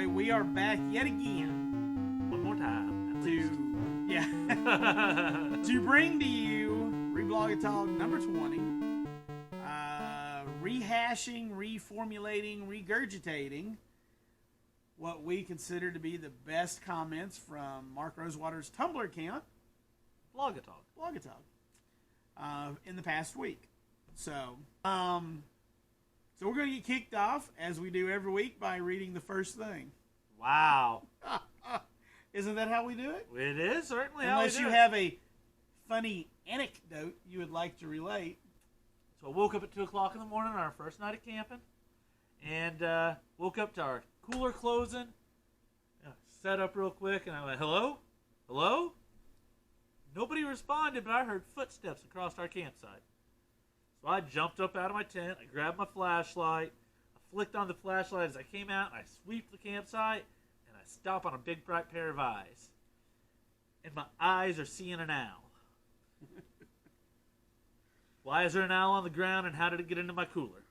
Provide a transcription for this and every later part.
anyway, we are back yet again. One more time. To bring to you Reblogatog number 20. Rehashing, reformulating, regurgitating what we consider to be the best comments from Mark Rosewater's Tumblr account, Reblogatog, in the past week. So we're going to get kicked off, as we do every week, by reading the first thing. Wow. Isn't that how we do it? It is certainly Unless how we you do it. have a funny anecdote you would like to relate. So I woke up at 2 o'clock in the morning on our first night of camping, and woke up to our cooler closing. Set up real quick, and I went, hello? Hello? Nobody responded, but I heard footsteps across our campsite. So I jumped up out of my tent, I grabbed my flashlight, I flicked on the flashlight as I came out, I sweeped the campsite, and I stop on a big bright pair of eyes. And my eyes are seeing an owl. Why is there an owl on the ground, and how did it get into my cooler?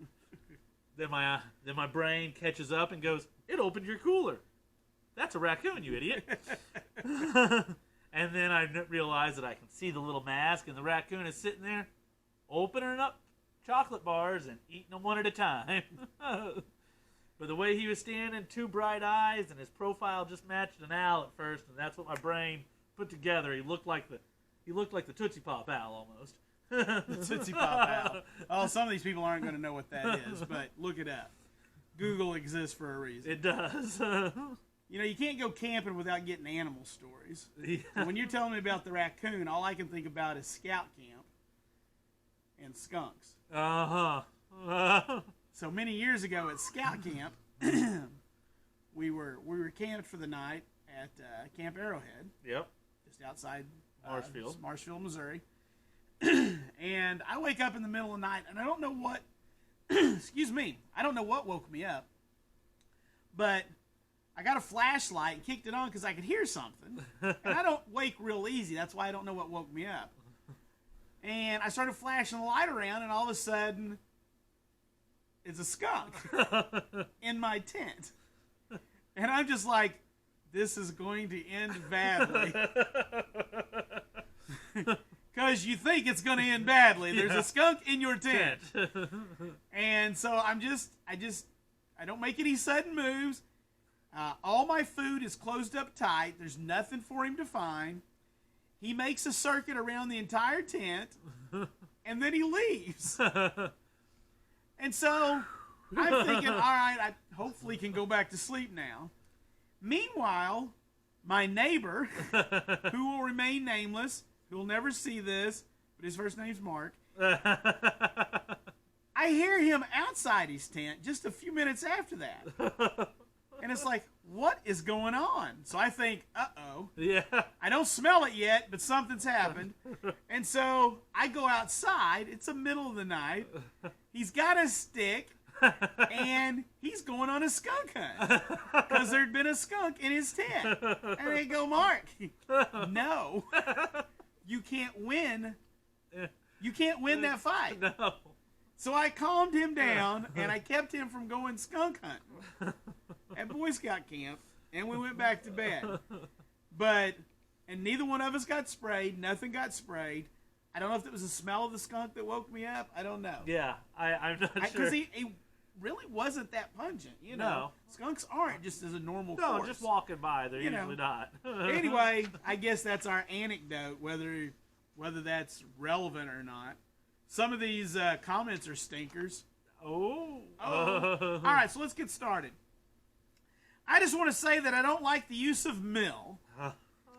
Then my brain catches up and goes, it opened your cooler. That's a raccoon, you idiot. And then I realize that I can see the little mask, and the raccoon is sitting there opening up chocolate bars and eating them one at a time. But the way he was standing, two bright eyes, and his profile just matched an owl at first, and that's what my brain put together. He looked like the Tootsie Pop owl almost. The Tootsie Pop owl. Oh, some of these people aren't going to know what that is, but look it up. Google exists for a reason. It does. You know, you can't go camping without getting animal stories. Yeah. When you're telling me about the raccoon, all I can think about is scout camp and skunks. Uh-huh. So many years ago at scout camp, we were camped for the night at Camp Arrowhead. Yep. Just outside Marshfield, Missouri. And I wake up in the middle of the night, and I don't know what, excuse me, I don't know what woke me up, but I got a flashlight and kicked it on because I could hear something. And I don't wake real easy. That's why I don't know what woke me up. And I started flashing the light around, and all of a sudden, it's a skunk in my tent. And I'm just like, this is going to end badly. Because you think it's going to end badly. There's a skunk in your tent. And so I don't make any sudden moves. All my food is closed up tight. There's nothing for him to find. He makes a circuit around the entire tent, and then he leaves. And so I'm thinking, all right, I hopefully can go back to sleep now. Meanwhile, my neighbor, who will remain nameless, who will never see this, but his first name's Mark, I hear him outside his tent just a few minutes after that. And it's like, what is going on? So I think, uh-oh. Yeah. I don't smell it yet, but something's happened. And so I go outside. It's the middle of the night. He's got a stick, and he's going on a skunk hunt because there'd been a skunk in his tent. And they go, Mark, no, you can't win. You can't win that fight. No. So I calmed him down, and I kept him from going skunk hunting at Boy Scout camp, and we went back to bed. And neither one of us got sprayed. Nothing got sprayed. I don't know if it was the smell of the skunk that woke me up. I don't know. Yeah, I'm not sure. Because he really wasn't that pungent, you know. No. Skunks aren't just as a normal No, course. just walking by. They're usually not. Anyway, I guess that's our anecdote, whether that's relevant or not. Some of these comments are stinkers. Oh. All right, so let's get started. I just want to say that I don't like the use of mill.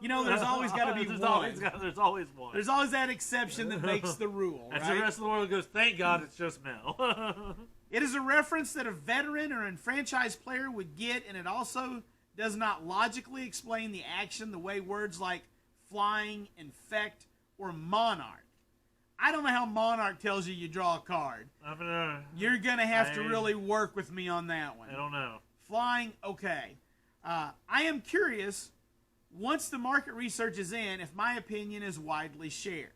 You know, there's always got to be there's one. There's always one. There's always that exception that makes the rule, As right? the rest of the world goes, thank God it's just Mel. It is a reference that a veteran or enfranchised player would get, and it also does not logically explain the action the way words like flying, infect, or monarch. I don't know how monarch tells you draw a card. You're going to have to really work with me on that one. I don't know. Flying, okay. I am curious, once the market research is in, if my opinion is widely shared.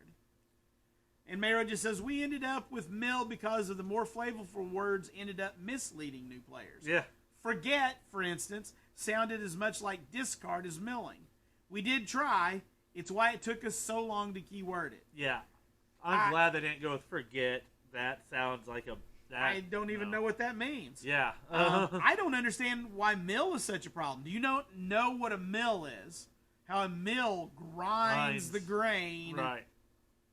And Maro just says, we ended up with mill because of the more flavorful words ended up misleading new players. Yeah. Forget, for instance, sounded as much like discard as milling. We did try. It's why it took us so long to keyword it. Yeah. I'm glad they didn't go with forget. That sounds like a... I don't even know what that means. Yeah. I don't understand why mill is such a problem. Do you know what a mill is? How a mill grinds the grain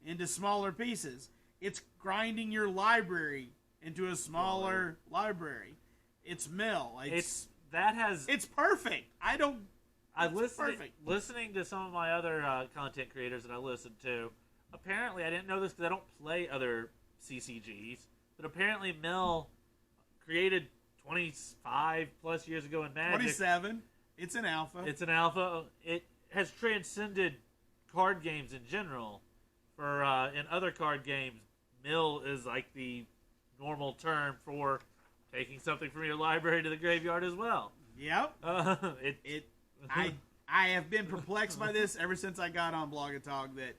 into smaller pieces. It's grinding your library into a smaller library. It's mill. It's perfect. Listening to some of my other content creators that I listen to, apparently, I didn't know this because I don't play other CCGs, but apparently Mill created 25 plus years ago in Magic. 27. It's an alpha. It has transcended card games in general. For in other card games, Mill is like the normal term for taking something from your library to the graveyard as well. Yep. I have been perplexed by this ever since I got on Blogatog. That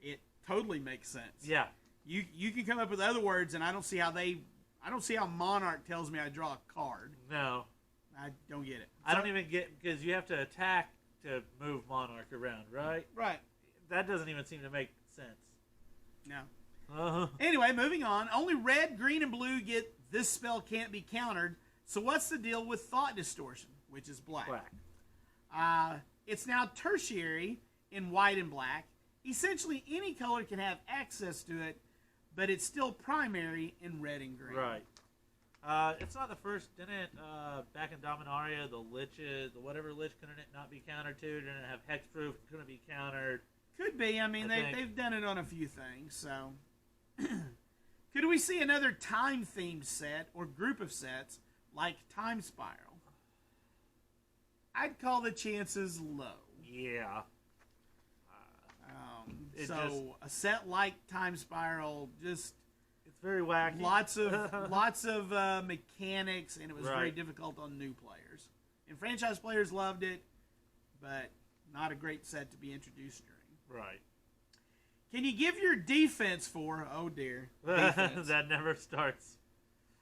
it totally makes sense. Yeah. You can come up with other words, and I don't see how Monarch tells me I draw a card. No. I don't get it. I don't even get, because you have to attack to move Monarch around, right? Right. That doesn't even seem to make sense. No. Anyway, moving on. Only red, green, and blue get this spell can't be countered. So what's the deal with Thought Distortion, which is black? It's now tertiary in white and black. Essentially, any color can have access to it, but it's still primary in red and green. Right. It's not the first, didn't it, back in Dominaria, the Liches, the whatever Lich couldn't it not be countered to? Didn't it have Hexproof, couldn't be countered? Could be. I mean, they've done it on a few things, so... Could we see another time-themed set or group of sets like Time Spiral? I'd call the chances low. Yeah. A set like Time Spiral just... It's very wacky. Lots of mechanics, and it was very difficult on new players. And franchise players loved it, but not a great set to be introduced during. Right. Can you give your defense for... Oh, dear. That never starts.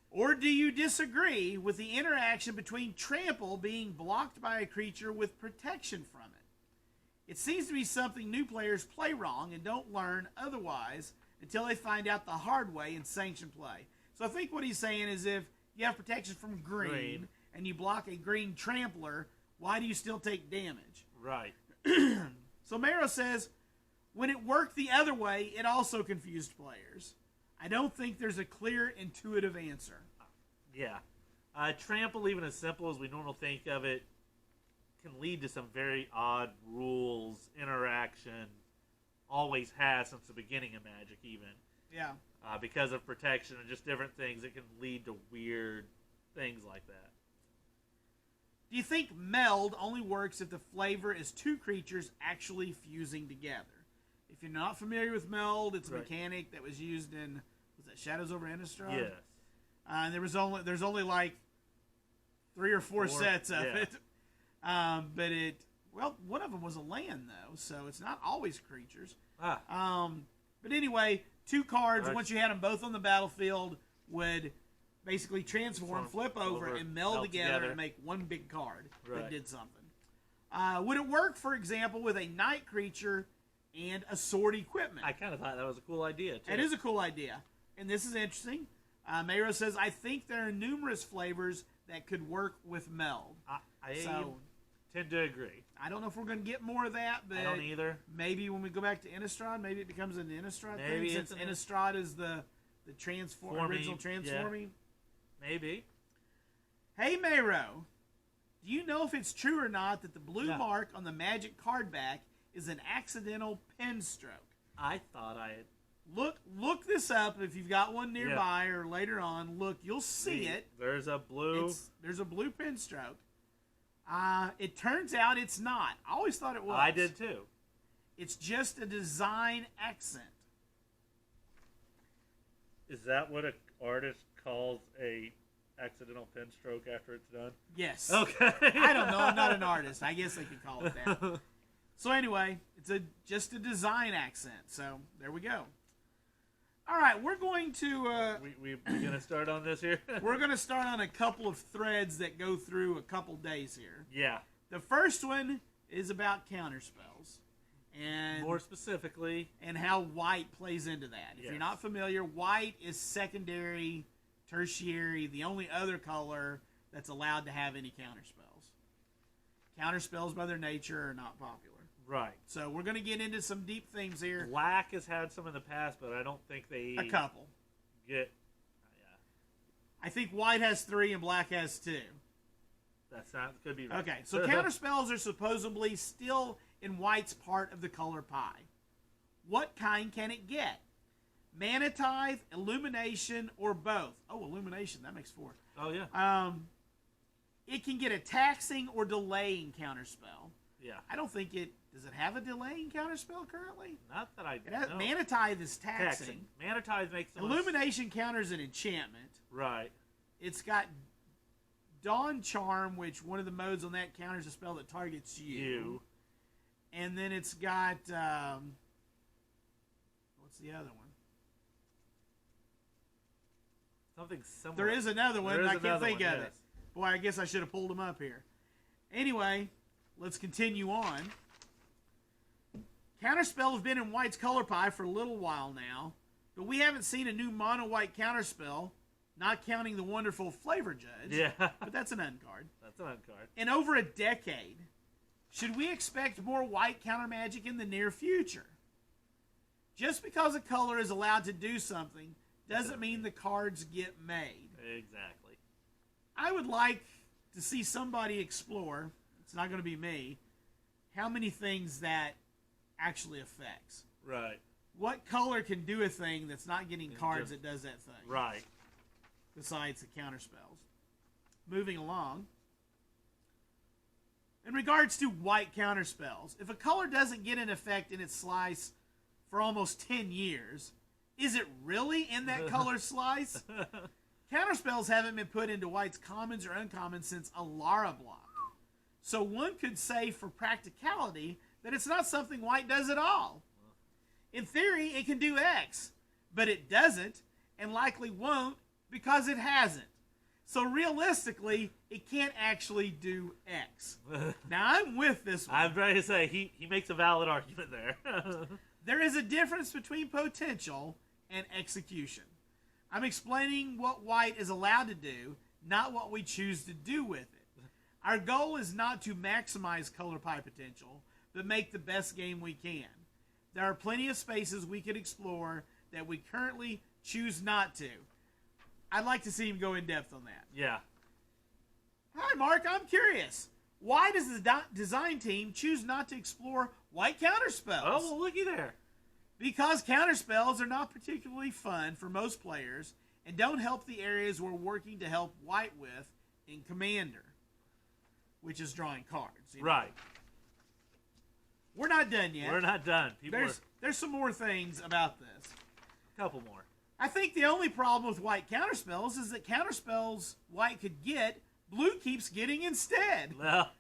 Or do you disagree with the interaction between trample being blocked by a creature with protection from it? It seems to be something new players play wrong and don't learn otherwise until they find out the hard way in sanctioned play. So I think what he's saying is if you have protection from green and you block a green trampler, why do you still take damage? Right. So Maro says, when it worked the other way, it also confused players. I don't think there's a clear, intuitive answer. Yeah. Trample, even as simple as we normally think of it, can lead to some very odd rules, interaction, always has since the beginning of Magic even. Yeah. Because of protection and just different things, it can lead to weird things like that. Do you think meld only works if the flavor is two creatures actually fusing together? If you're not familiar with meld, it's a mechanic that was used in, was that Shadows over Innistrad? Yes. And there's only like 3 or 4 sets of it. But one of them was a land though, so it's not always creatures. But anyway, 2 cards, once you had them both on the battlefield, would basically transform, flip over, and meld together and make one big card that did something. Would it work, for example, with a night creature and a sword equipment? I kind of thought that was a cool idea, too. It is a cool idea. And this is interesting. Maro says, I think there are numerous flavors that could work with meld. I tend to agree. I don't know if we're going to get more of that, but I don't either. Maybe when we go back to Innistrad, maybe it becomes an Innistrad maybe thing, since Innistrad is the original transforming. Yeah. Maybe. Hey, Maro, do you know if it's true or not that the blue mark on the Magic card back is an accidental pen stroke? I thought I had... Look this up if you've got one nearby or later on. Look, you'll see it. There's a blue... There's a blue pen stroke. It turns out it's not. I always thought it was. I did too. It's just a design accent. Is that what an artist calls a accidental pen stroke after it's done? Yes. Okay. I don't know. I'm not an artist. I guess they could call it that. So anyway, it's just a design accent. So there we go. All right, we're going to We gonna start on this here? we're going to start on a couple of threads that go through a couple days here. Yeah. The first one is about counterspells, and More specifically, and how white plays into that. If Yes. you're not familiar, white is secondary, tertiary, the only other color that's allowed to have any counterspells. Counterspells by their nature are not popular. right. So we're going to get into some deep themes here. Black has had some in the past, but I don't think they A couple. get. I think white has 3 and black has 2. That's not could be right. Okay, so counterspells are supposedly still in white's part of the color pie. What kind can it get? Mana Tithe, Illumination, or both? Oh, Illumination, that makes 4. Oh yeah. It can get a taxing or delaying counterspell. Yeah. I don't think it... Does it have a delaying counterspell currently? Not that I It has, know. Mana Tithe is taxing. Mana Tithe makes the most- Illumination counters an enchantment. Right. It's got Dawn Charm, which one of the modes on that counters a spell that targets you. And then it's got... what's the other one? Something similar. There is another one, There is I can't another think one, of yes. it. Boy, I guess I should have pulled them up here. Anyway, let's continue on. Counterspell have been in white's color pie for a little while now, but we haven't seen a new mono-white counterspell, not counting the wonderful Flavor Judge. Yeah. But that's an uncard. That's an uncard. In over a decade, should we expect more white counter magic in the near future? Just because a color is allowed to do something doesn't mean the cards get made. Exactly. I would like to see somebody explore, it's not going to be me, how many things that actually affects. Right. What color can do a thing that's not getting It's cards just- that does that thing? Right. Besides the counterspells. Moving along. In regards to white counterspells, if a color doesn't get an effect in its slice for almost 10 years, is it really in that color slice? Counterspells haven't been put into white's commons or uncommons since Alara block. So one could say for practicality that it's not something white does at all. In theory, it can do X, but it doesn't and likely won't because it hasn't. So realistically, it can't actually do X. Now, I'm with this one. I'm trying to say he makes a valid argument there. There is a difference between potential and execution. I'm explaining what white is allowed to do, not what we choose to do with it. Our goal is not to maximize color pie potential, but make the best game we can. There are plenty of spaces we could explore that we currently choose not to. I'd like to see him go in depth on that. Yeah. Hi, Mark. I'm curious. Why does the design team choose not to explore white counterspells? Oh, well, looky there. Because counterspells are not particularly fun for most players and don't help the areas we're working to help white with in Commander, which is drawing cards. You know. Right. We're not done yet. We're not done. There's some more things about this. A couple more. I think the only problem with white counterspells is that counterspells white could get, blue keeps getting instead. Well,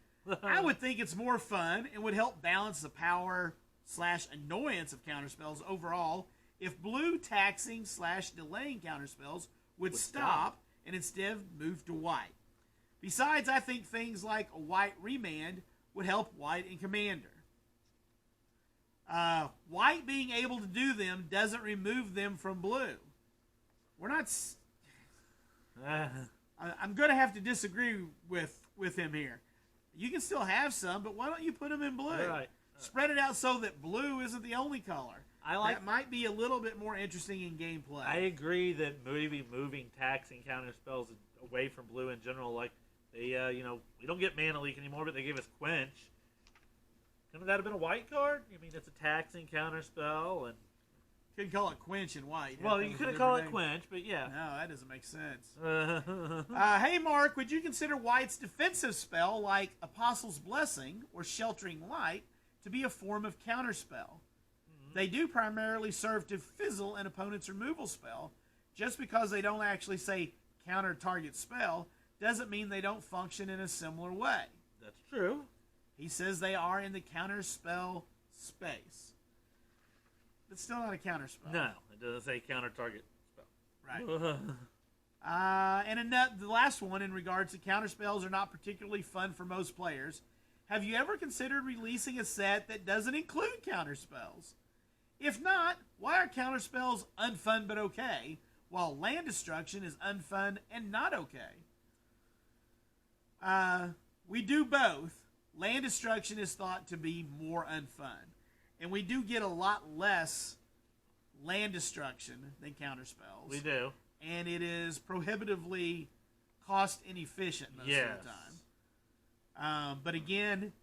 I would think it's more fun and would help balance the power/annoyance of counterspells overall if blue taxing/delaying counterspells would stop and instead move to white. Besides, I think things like a white remand would help white in Commander. White being able to do them doesn't remove them from blue. We're not... I'm going to have to disagree with him here. You can still have some, but why don't you put them in blue? Right. Spread it out so that blue isn't the only color. That might be a little bit more interesting in gameplay. I agree that maybe moving taxing counterspells away from blue in general, like they, we don't get Mana Leak anymore, but they gave us Quench. Couldn't that have been a white card? I mean, it's a taxing counterspell, and Couldn't call it Quench in white. well, you could have called it Quench, but yeah. No, that doesn't make sense. Hey, Mark, would you consider White's defensive spell like Apostle's Blessing or Sheltering Light to be a form of counterspell? They do primarily serve to fizzle an opponent's removal spell. Just because they don't actually say counter target spell doesn't mean they don't function in a similar way. That's true. He says they are in the counterspell space. It's still not a counterspell. No, it doesn't say counter target spell. Right. The last one, in regards to counterspells, are not particularly fun for most players. Have you ever considered releasing a set that doesn't include counterspells? If not, why are counterspells unfun but okay, while land destruction is unfun and not okay? We do both. Land destruction is thought to be more unfun, and we do get a lot less land destruction than counterspells. We do. And it is prohibitively cost inefficient most of the time. But again,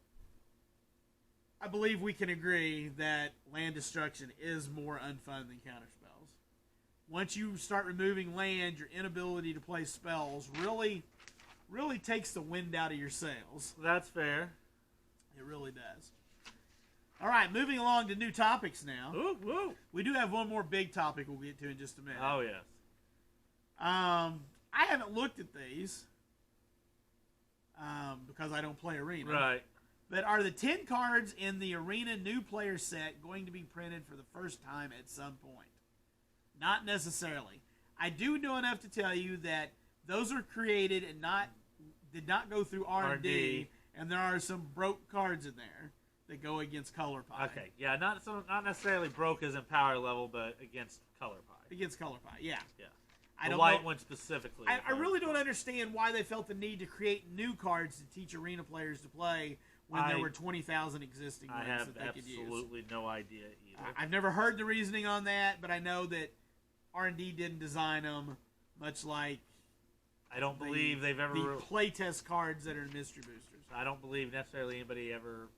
I believe we can agree that land destruction is more unfun than counterspells. Once you start removing land, your inability to play spells really takes the wind out of your sails. That's fair. It really does. All right, moving along to new topics now. Ooh, woo. We do have one more big topic we'll get to in just a minute. Oh, yes. I haven't looked at these because I don't play Arena. Right. But are the 10 cards in the Arena new player set going to be printed for the first time at some point? Not necessarily. I do know enough to tell you that those are created and did not go through R&D, and there are some broke cards in there that go against Color Pie. Okay, yeah, not necessarily broke as in power level, but against Color Pie. Against Color Pie, yeah. Yeah. I The don't white know. one specifically. I really don't understand why they felt the need to create new cards to teach Arena players to play when there were 20,000 existing ones that they could use. I have absolutely no idea either. I've never heard the reasoning on that, but I know that R&D didn't design them, much like I don't believe they've ever... the playtest cards that are in Mystery Boosters. I don't believe necessarily anybody they've ever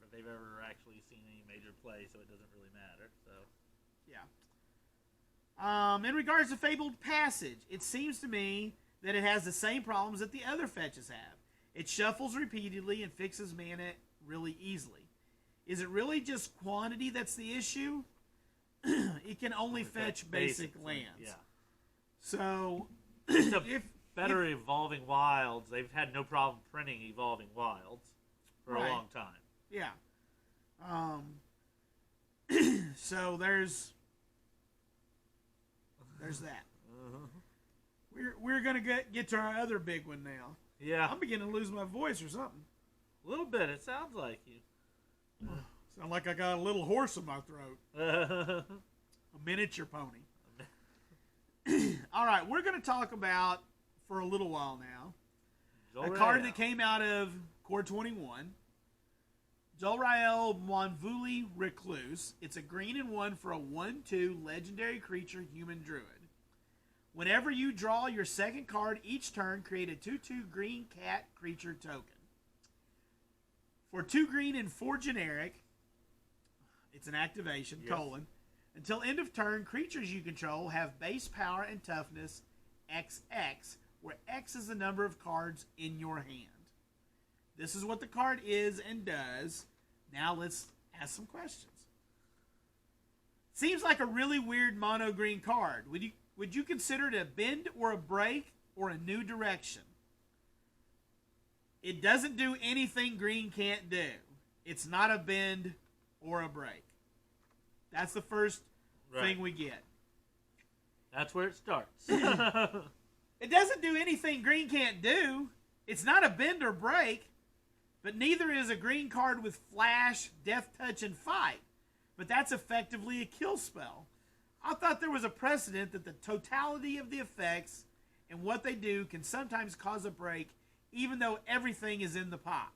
actually seen any major play, so it doesn't really matter. So yeah. In regards to Fabled Passage, it seems to me that it has the same problems that the other fetches have. It shuffles repeatedly and fixes mana really easily. Is it really just quantity that's the issue? It can only fetch basic lands. Yeah. So, better Evolving Wilds. They've had no problem printing Evolving Wilds for a long time. Yeah. So there's that. We're gonna get to our other big one now. Yeah. I'm beginning to lose my voice or something. A little bit. It sounds like you. Sound like I got a little horse in my throat. A miniature pony. All right, we're going to talk about, for a little while now, Jolrael. a card that came out of Core 21. Jolrael Monvuli Recluse. It's a green and 1 for a 1/2 legendary creature human druid. Whenever you draw your second card each turn, create a 2/2 green cat creature token. For 2 green and 4 generic, it's an activation, colon. Until end of turn, creatures you control have base power and toughness XX, where X is the number of cards in your hand. This is what the card is and does. Now let's ask some questions. Seems like a really weird mono green card. Would you consider it a bend or a break or a new direction? It doesn't do anything green can't do. It's not a bend or a break. That's the first thing we get. That's where it starts. It doesn't do anything green can't do. It's not a bend or break, but neither is a green card with flash, death touch, and fight. But that's effectively a kill spell. I thought there was a precedent that the totality of the effects and what they do can sometimes cause a break, even though everything is in the pie.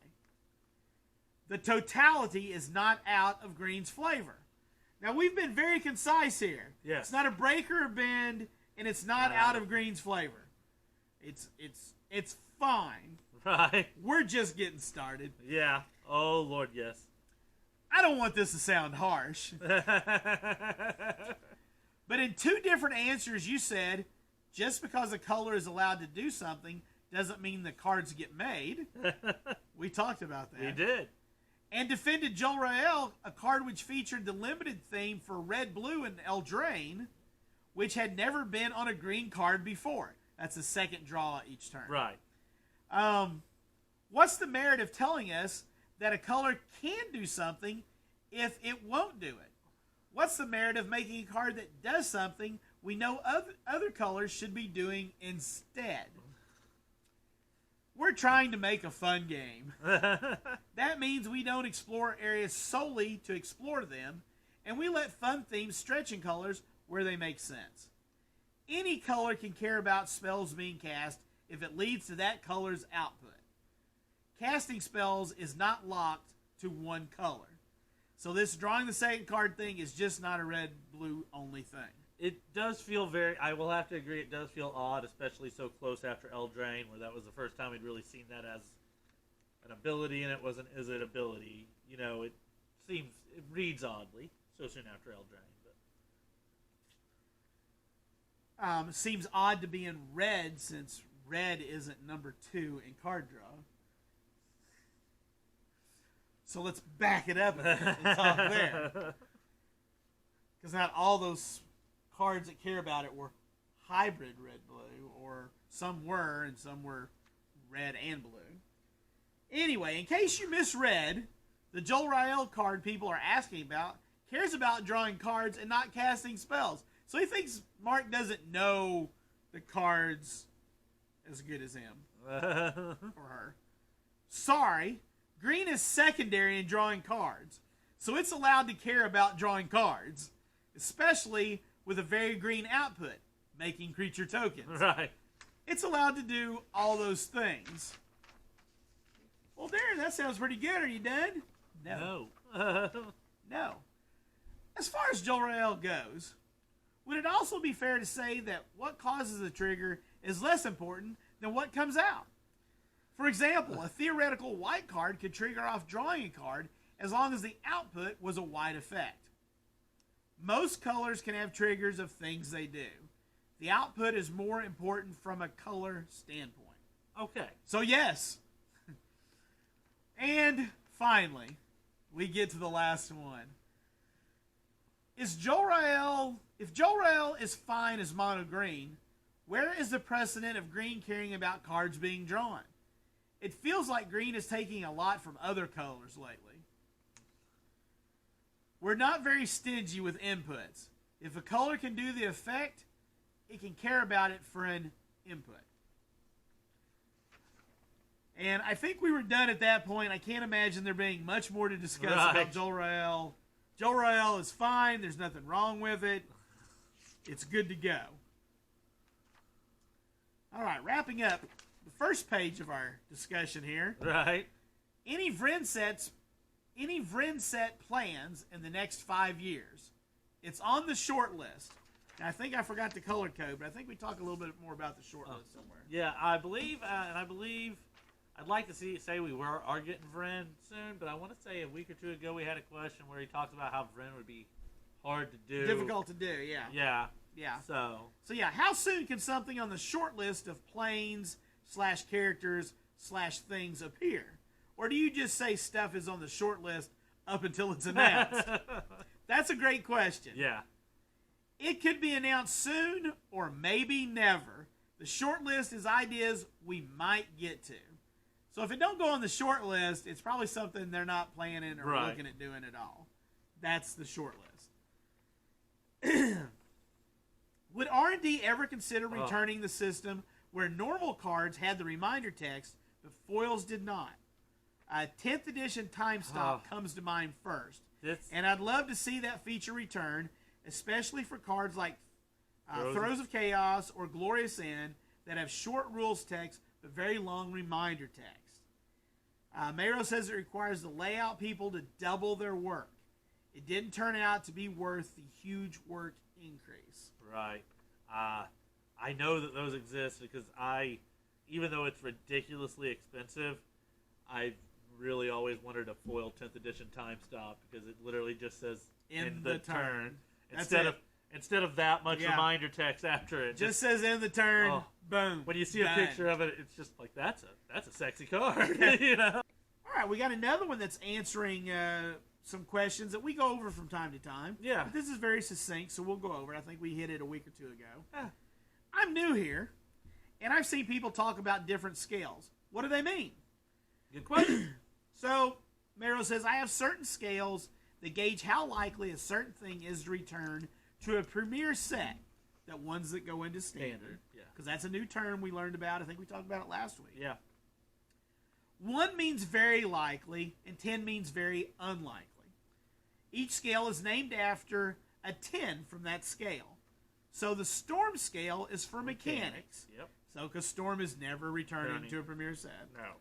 The totality is not out of green's flavor. Now, we've been very concise here. Yes. It's not a break or a bend, and it's not out of green's flavor. It's fine. Right. We're just getting started. Yeah. Oh, Lord, yes. I don't want this to sound harsh. But in 2 different answers, you said, just because a color is allowed to do something doesn't mean the cards get made. We talked about that. We did. And defended Jolrael, a card which featured the limited theme for red, blue, and Eldraine, which had never been on a green card before. That's the second draw each turn. Right. What's the merit of telling us that a color can do something if it won't do it? What's the merit of making a card that does something we know other colors should be doing instead? We're trying to make a fun game. That means we don't explore areas solely to explore them, and we let fun themes stretch in colors where they make sense. Any color can care about spells being cast if it leads to that color's output. Casting spells is not locked to one color. So this drawing the second card thing is just not a red-blue only thing. It does feel I will have to agree, it does feel odd, especially so close after Eldraine, where that was the first time we'd really seen that as an ability, and it wasn't as an ability. You know, it reads oddly so soon after Eldraine. It seems odd to be in red, since red isn't number 2 in card draw. So let's back it up and talk there. Because not all those cards that care about it were hybrid red-blue, or some were, and some were red and blue. Anyway, in case you misread, the Jolrael card people are asking about cares about drawing cards and not casting spells. So he thinks Mark doesn't know the cards as good as him. Or her. Sorry, green is secondary in drawing cards, so it's allowed to care about drawing cards, especially with a very green output, making creature tokens. Right. It's allowed to do all those things. Well, Darren, that sounds pretty good. Are you done? No. No. As far as Jolrael goes, would it also be fair to say that what causes the trigger is less important than what comes out? For example, a theoretical white card could trigger off drawing a card as long as the output was a white effect. Most colors can have triggers of things they do. The output is more important from a color standpoint. Okay. So yes. And finally, we get to the last one. If Jolrael is fine as mono green, where is the precedent of green caring about cards being drawn? It feels like green is taking a lot from other colors lately. We're not very stingy with inputs. If a color can do the effect, it can care about it for an input. And I think we were done at that point. I can't imagine there being much more to discuss about Jolrael. Jolrael is fine. There's nothing wrong with it. It's good to go. All right, wrapping up the first page of our discussion here. Right. Any Vryn set plans in the next 5 years. It's on the short list. Now, I think I forgot the color code, but I think we talk a little bit more about the short list somewhere. Yeah, I believe, I'd like to say we are getting Vryn soon, but I want to say a week or two ago we had a question where he talks about how Vryn would be hard to do. Difficult to do, yeah. Yeah. Yeah. So yeah, how soon can something on the short list of planes / characters / things appear? Or do you just say stuff is on the short list up until it's announced? That's a great question. Yeah. It could be announced soon or maybe never. The short list is ideas we might get to. So if it don't go on the short list, it's probably something they're not planning or looking at doing at all. That's the short list. Would R&D ever consider returning the system where normal cards had the reminder text, but foils did not? 10th edition Time Stop comes to mind first. And I'd love to see that feature return, especially for cards like Throes of Chaos or Glorious End that have short rules text but very long reminder text. Maro says it requires the layout people to double their work. It didn't turn out to be worth the huge work increase. Right. I know that those exist because even though it's ridiculously expensive, I really always wanted a foil 10th edition Time Stop because it literally just says in the turn. Instead of that much reminder text after it. Just says in the turn, boom. When you see a picture of it, it's just like, that's a sexy card. You know? All right, we got another one that's answering some questions that we go over from time to time. Yeah. But this is very succinct, so we'll go over it. I think we hit it a week or two ago. I'm new here, and I've seen people talk about different scales. What do they mean? Good question. So, Maro says, I have certain scales They gauge how likely a certain thing is to return to a premier set, the ones that go into standard. Yeah. Because that's a new term we learned about. I think we talked about it last week. Yeah. 1 means very likely, and 10 means very unlikely. Each scale is named after a 10 from that scale. So the storm scale is for mechanics. Yep. So, because storm is never returning to a premier set. No.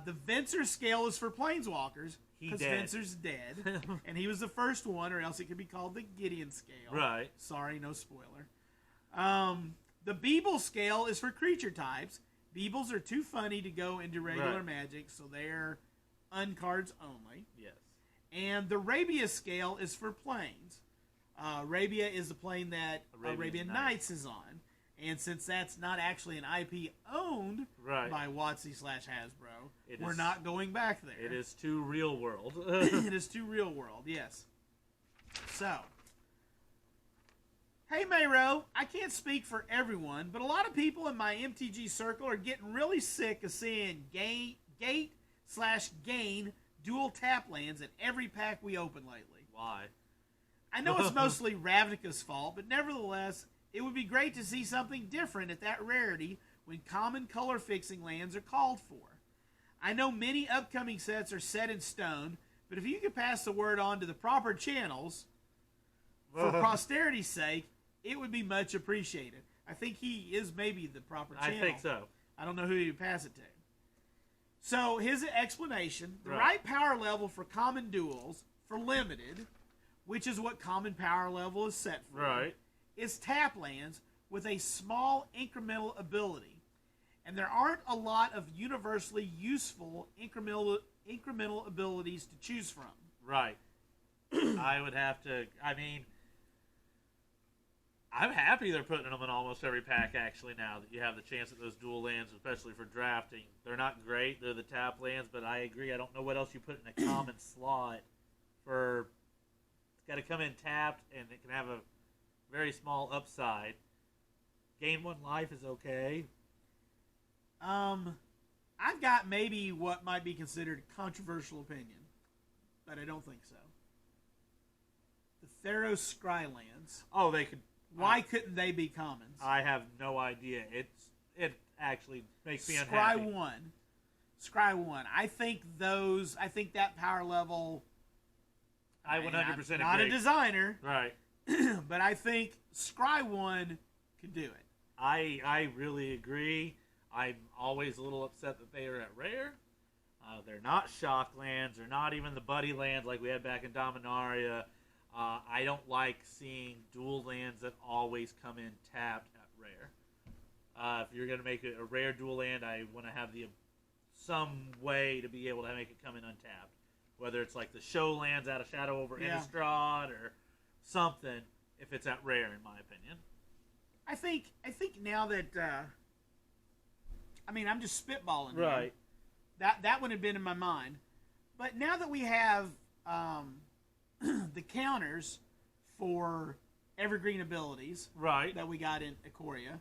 The Venser scale is for planeswalkers. He Because dead. Venser's dead. And he was the first one, or else it could be called the Gideon scale. Right. Sorry, no spoiler. The Beeble scale is for creature types. Beebles are too funny to go into regular Right. Magic, so they're uncards only. Yes. And the Arabia scale is for planes. Arabia is the plane that Arabian Nights is on. And since that's not actually an IP owned Right. by WotC/Hasbro, we're is- not going back there. It is too real world. It is too real world, yes. So, hey Maro, I can't speak for everyone, but a lot of people in my MTG circle are getting really sick of seeing gate/gain dual tap lands in every pack we open lately. Why? I know it's mostly Ravnica's fault, but nevertheless, it would be great to see something different at that rarity when common color fixing lands are called for. I know many upcoming sets are set in stone, but if you could pass the word on to the proper channels, for posterity's sake, it would be much appreciated. I think he is maybe the proper channel. I think so. I don't know who you pass it to. So, his explanation. The Right. right power level for common duels, for limited, which is what common power level is set for, Right. is tap lands with a small incremental ability. And there aren't a lot of universally useful incremental abilities to choose from. Right. I would have to. I mean, I'm happy they're putting them in almost every pack, actually, now that you have the chance at those dual lands, especially for drafting. They're not great. They're the tap lands, but I agree. I don't know what else you put in a common slot for. It's got to come in tapped, and it can have a very small upside. Gain 1 life is okay. I've got maybe what might be considered a controversial opinion, but I don't think so. The Theros Scrylands. Oh, they could. Why couldn't they be commons? I have no idea. It actually makes me unhappy. Scry 1. I think that power level. I 100% agree. Not a designer, Right. but I think Scry 1 could do it. I really agree. I'm always a little upset that they are at rare. They're not shock lands. They're not even the buddy lands like we had back in Dominaria. I don't like seeing dual lands that always come in tapped at rare. If you're going to make a rare dual land, I want to have some way to be able to make it come in untapped. Whether it's like the show lands out of Shadow over Innistrad or something, if it's at rare, in my opinion. I think now that I'm just spitballing here. Right. That would have been in my mind, but now that we have the counters for evergreen abilities, Right. that we got in Ikoria,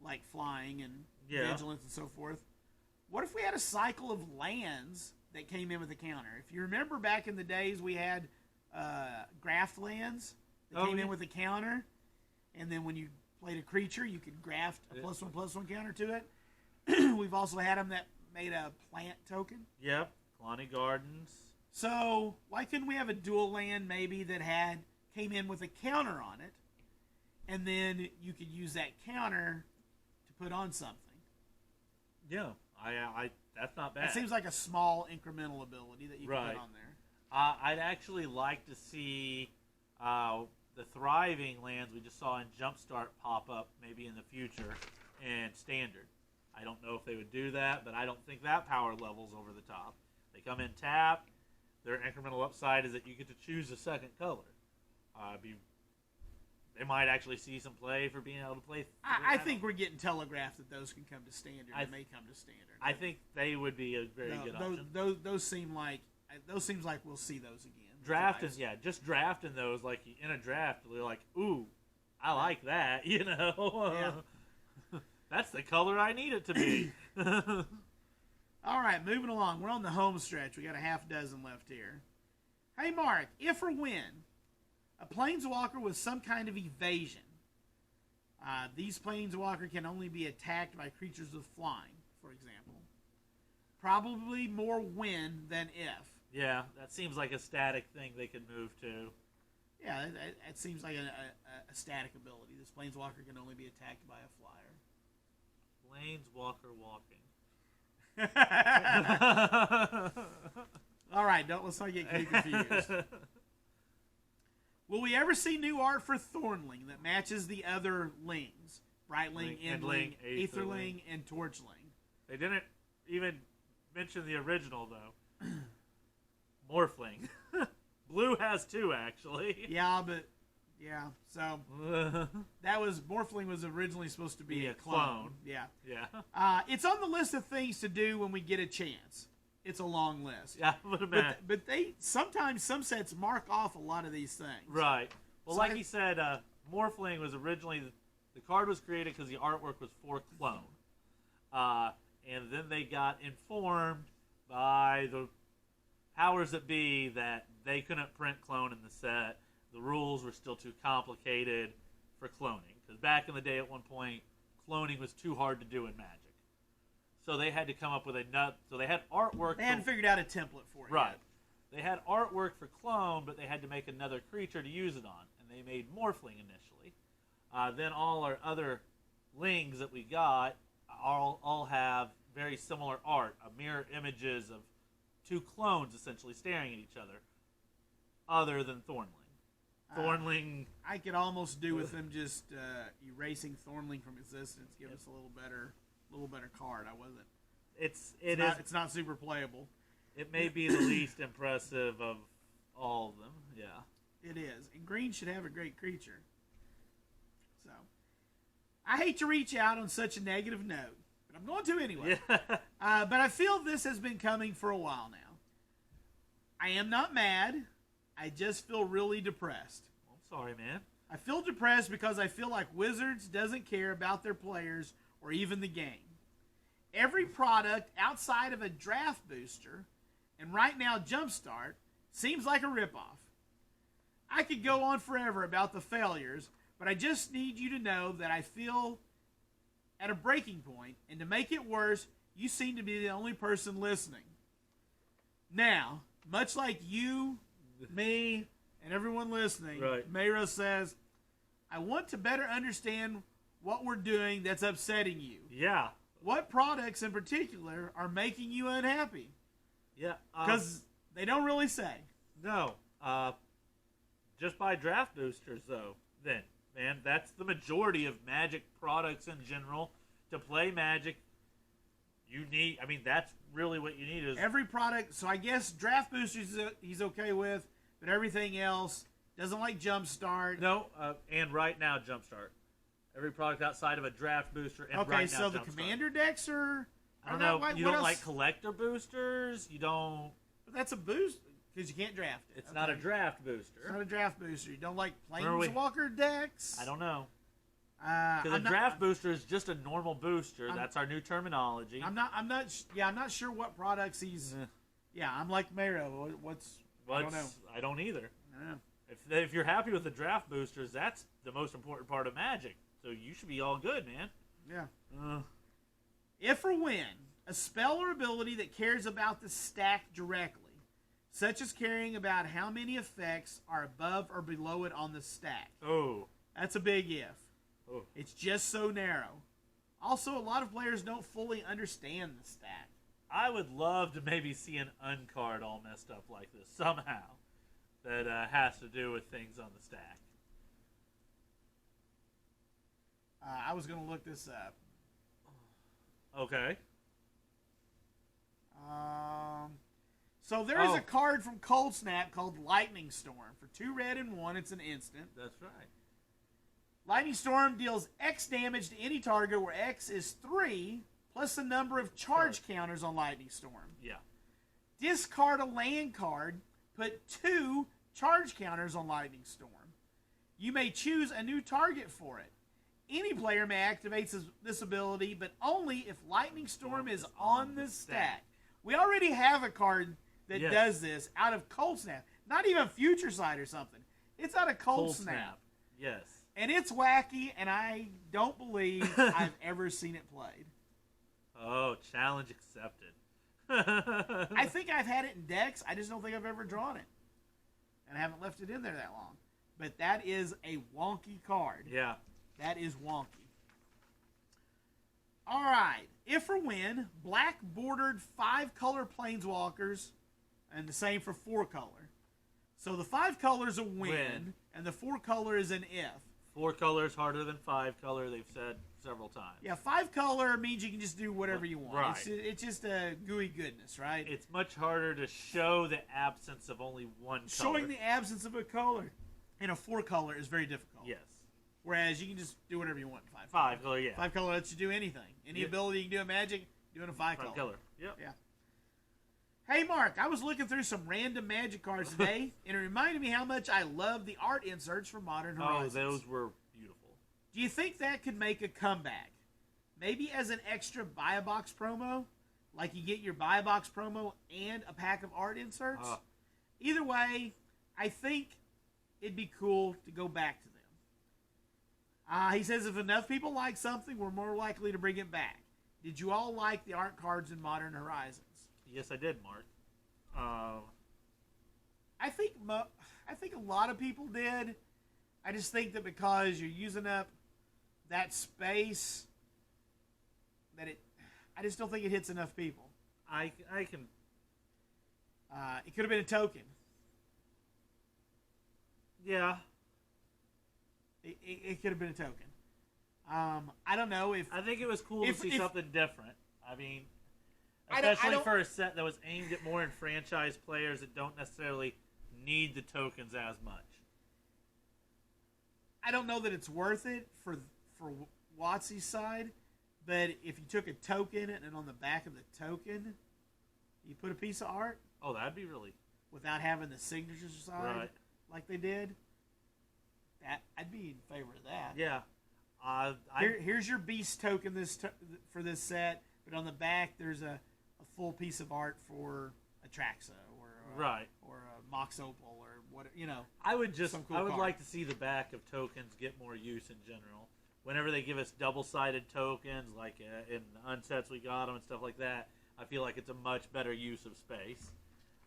like flying and vigilance and so forth. What if we had a cycle of lands that came in with a counter? If you remember back in the days, we had graft lands that came in with a counter, and then when you played a creature, you could graft a +1/+1 counter to it. We've also had them that made a plant token. Yep. Kalani Gardens. So why couldn't we have a dual land maybe that came in with a counter on it, and then you could use that counter to put on something? Yeah. I that's not bad. It seems like a small incremental ability that you can put on there. I'd actually like to see the thriving lands we just saw in Jumpstart pop up maybe in the future and Standard. I don't know if they would do that, but I don't think that power level's over the top. They come in tapped. Their incremental upside is that you get to choose a second color. They might actually see some play for being able to play. I think we're getting telegraphed that those can come to Standard. They may come to Standard. I think they would be a very good option. Those seems like we'll see those again. Just drafting those like in a draft. They're like, ooh, I like that. You know, that's the color I need it to be. All right, moving along. We're on the home stretch. We got a half dozen left here. Hey, Mark, if or when a planeswalker with some kind of evasion, these planeswalker can only be attacked by creatures with flying, for example. Probably more when than if. Yeah, that seems like a static thing they could move to. Yeah, it seems like a static ability. This planeswalker can only be attacked by a flyer. Planeswalker walking. All right, let's not get too confused. Will we ever see new art for Thornling that matches the other lings? Brightling, Endling, Aetherling, and Torchling. They didn't even mention the original, though. Morphling. Blue has 2, actually. Yeah, so that was Morphling was originally supposed to be a clone. Yeah. It's on the list of things to do when we get a chance. It's a long list. Yeah, but they sometimes some sets mark off a lot of these things. Right. Well, so like he said, Morphling was originally the card was created because the artwork was for clone, and then they got informed by the powers that be that they couldn't print clone in the set. The rules were still too complicated for cloning because back in the day, at one point, cloning was too hard to do in Magic. So they had to come up with so they had artwork. They hadn't figured out a template for it. Right. Yet. They had artwork for clone, but they had to make another creature to use it on, and they made Morphling initially. Then all our other lings that we got all have very similar art, mirror images of 2 clones essentially staring at each other than Thornling. Thornling. I could almost do with them just erasing Thornling from existence, give us a little better card. I wasn't. It's not super playable. It may be the least impressive of all of them. Yeah, it is. And green should have a great creature. So, I hate to reach out on such a negative note, but I'm going to anyway. Yeah. But I feel this has been coming for a while now. I am not mad. I just feel really depressed. I'm sorry, man. I feel depressed because I feel like Wizards doesn't care about their players or even the game. Every product outside of a draft booster, and right now Jumpstart, seems like a ripoff. I could go on forever about the failures, but I just need you to know that I feel at a breaking point, and to make it worse, you seem to be the only person listening. Now, much like you, me, and everyone listening, right. Maro says, I want to better understand what we're doing that's upsetting you. Yeah. What products in particular are making you unhappy? Yeah. Because they don't really say. No. Just buy draft boosters, though, then. Man, that's the majority of Magic products in general. To play Magic, that's really what you need. Is every product. So I guess draft boosters he's okay with, but everything else doesn't like Jumpstart. No, and right now Jumpstart. Every product outside of a draft booster and okay, right now so the Jumpstart. Commander decks are... I don't know. You don't like collector boosters? You don't... But that's a boost, because you can't draft it. It's not a draft booster. It's not a draft booster. You don't like Planeswalker decks? I don't know. Because a draft booster is just a normal booster. That's our new terminology. I'm not sure what products he's... Yeah, I'm like Maro. I don't know. I don't either. I don't know. If you're happy with the draft boosters, that's the most important part of Magic. So you should be all good, man. Yeah. If or when a spell or ability that cares about the stack directly, such as caring about how many effects are above or below it on the stack. Oh. That's a big if. Oh. It's just so narrow. Also, a lot of players don't fully understand the stack. I would love to maybe see an uncard all messed up like this somehow that has to do with things on the stack. I was going to look this up. Okay. So there is a card from Cold Snap called Lightning Storm. For 2 red and 1, it's an instant. That's right. Lightning Storm deals X damage to any target where X is 3, plus the number of charge counters on Lightning Storm. Yeah. Discard a land card, put 2 charge counters on Lightning Storm. You may choose a new target for it. Any player may activate this ability, but only if Lightning Storm is on the stack. We already have a card that does this out of Cold Snap. Not even Future Sight or something. It's out of Cold Snap. Yes. And it's wacky, and I don't believe I've ever seen it played. Oh, challenge accepted. I think I've had it in decks. I just don't think I've ever drawn it. And I haven't left it in there that long. But that is a wonky card. Yeah. That is wonky. All right. If or when, black bordered 5-color planeswalkers, and the same for 4-color. So the 5 color is a win, and the 4 color is an if. 4 color is harder than 5 color, they've said several times. Yeah, 5 color means you can just do whatever you want. Right. It's just a gooey goodness, right? It's much harder to show the absence of only one color. Showing the absence of a color in a 4 color is very difficult. Yes. Whereas you can just do whatever you want in 5 5 color, yeah. 5 color lets you do anything. Any ability you can do in Magic, do in a 5 color. 5 color, yep. Yeah. Hey, Mark, I was looking through some random Magic cards today, and it reminded me how much I love the art inserts for Modern Horizons. Oh, those were beautiful. Do you think that could make a comeback? Maybe as an extra buy-a-box promo? Like you get your buy-a-box promo and a pack of art inserts? Either way, I think it'd be cool to go back to them. He says if enough people like something, we're more likely to bring it back. Did you all like the art cards in Modern Horizons? Yes, I did, Mark. I think a lot of people did. I just think that because you're using up that space, I just don't think it hits enough people. I can. It could have been a token. Yeah. It could have been a token. I don't know if. I think it was cool to see something different. I mean, I especially don't, for a set that was aimed at more enfranchised players that don't necessarily need the tokens as much. I don't know that it's worth it for WotC's side, but if you took a token and on the back of the token, you put a piece of art. Oh, that'd be really. Without having the signature side like they did, I'd be in favor of that. Yeah. Here's your beast token for this set, but on the back there's a full piece of art for a Traxa or a Mox Opal or what I would just cool card. like to see the back of tokens get more use in general. Whenever they give us double-sided tokens, like in unsets we got them and stuff like that, I feel like it's a much better use of space.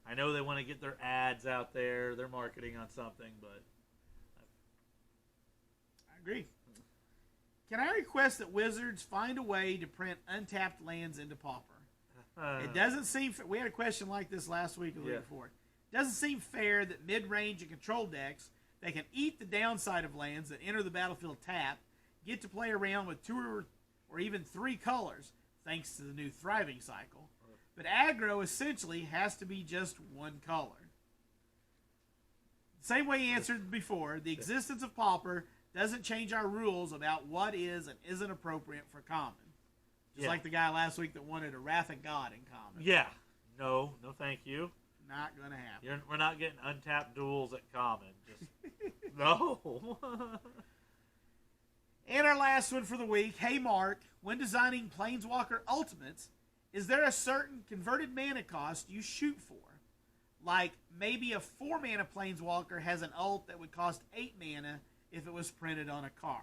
I know they want to get their ads out there, their marketing on something, but I agree. Can I request that Wizards find a way to print untapped lands into Pauper? It doesn't seem we had a question like this last week or the week before. It doesn't seem fair that mid-range and control decks that can eat the downside of lands that enter the battlefield tapped get to play around with 2 or even 3 colors thanks to the new thriving cycle. But aggro essentially has to be just 1 color. Same way he answered before, the existence of Pauper doesn't change our rules about what is and isn't appropriate for common. Just like the guy last week that wanted a Wrath of God in common. Yeah. No, thank you. Not going to happen. We're not getting untapped duels at common. Just no. And our last one for the week. Hey, Mark, when designing Planeswalker Ultimates, is there a certain converted mana cost you shoot for? Like, maybe a 4-mana Planeswalker has an ult that would cost 8 mana if it was printed on a card.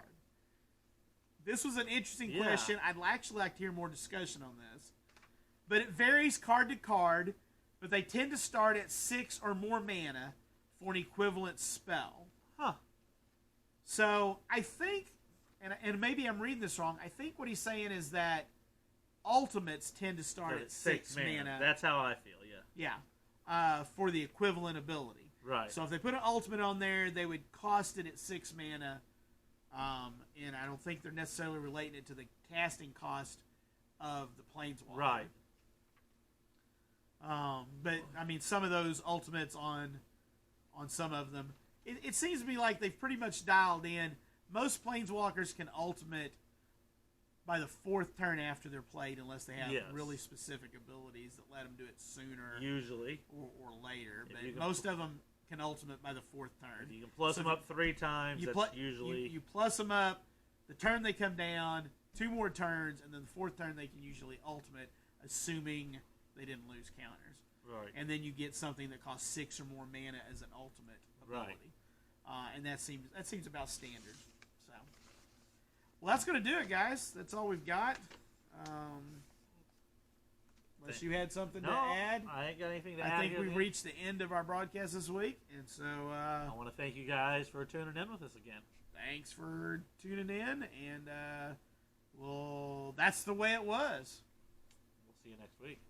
This was an interesting question. I'd actually like to hear more discussion on this. But it varies card to card, but they tend to start at 6 or more mana for an equivalent spell. Huh. So I think, and maybe I'm reading this wrong, I think what he's saying is that ultimates tend to start at 6 mana. That's how I feel, yeah. Yeah. For the equivalent ability. Right. So if they put an ultimate on there, they would cost it at 6 mana. And I don't think they're necessarily relating it to the casting cost of the Planeswalker. Right. But, I mean, some of those ultimates on some of them, it seems to me like they've pretty much dialed in. Most Planeswalkers can ultimate by the 4th turn after they're played unless they have really specific abilities that let them do it sooner. Usually. Or later. But most of them can ultimate by the 4th turn. If you can plus them up 3 times, that's usually... You plus them up, the turn they come down, 2 more turns, and then the 4th turn they can usually ultimate, assuming they didn't lose counters. Right. And then you get something that costs 6 or more mana as an ultimate ability. Right. And that seems about standard. So, well, that's going to do it, guys. That's all we've got. Unless you had something to add. I ain't got anything to add. I think we've reached the end of our broadcast this week. And so I want to thank you guys for tuning in with us again. Thanks for tuning in. And, well, that's the way it was. We'll see you next week.